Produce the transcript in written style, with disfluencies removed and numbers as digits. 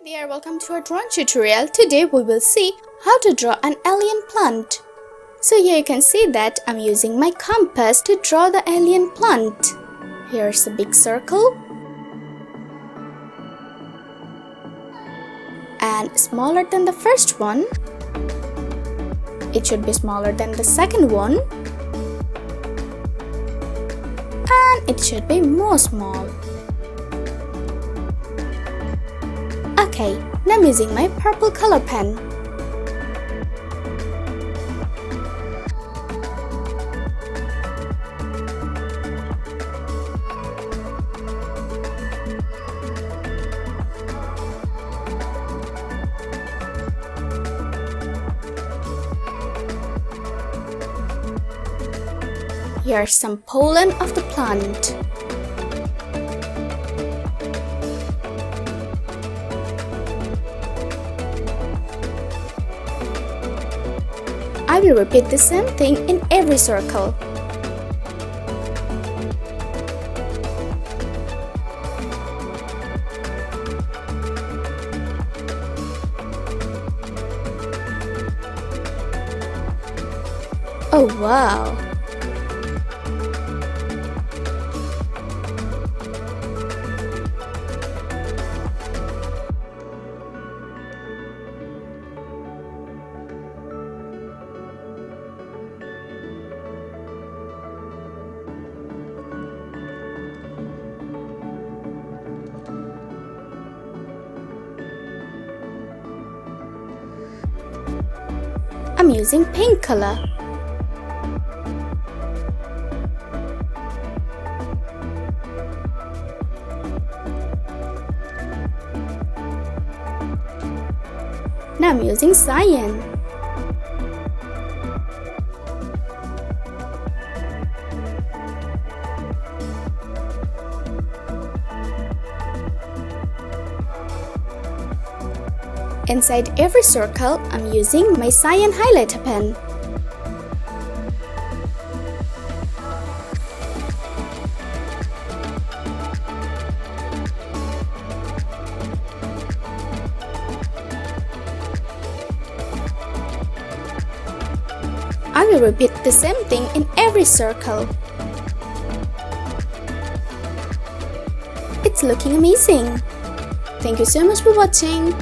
there, welcome to our drawing tutorial. Today we will see how to draw an alien plant. So here you can see that I'm using my compass to draw the alien plant. Here's a big circle and smaller than the first one. It should be smaller than the second one and it should be more small. Okay, now I'm using my purple color pen. Here's some pollen of the plant. I will repeat the same thing in every circle. Oh wow! I'm using pink color. Now I'm using cyan. Inside every circle, I'm using my cyan highlighter pen. I will repeat the same thing in every circle. It's looking amazing. Thank you so much for watching.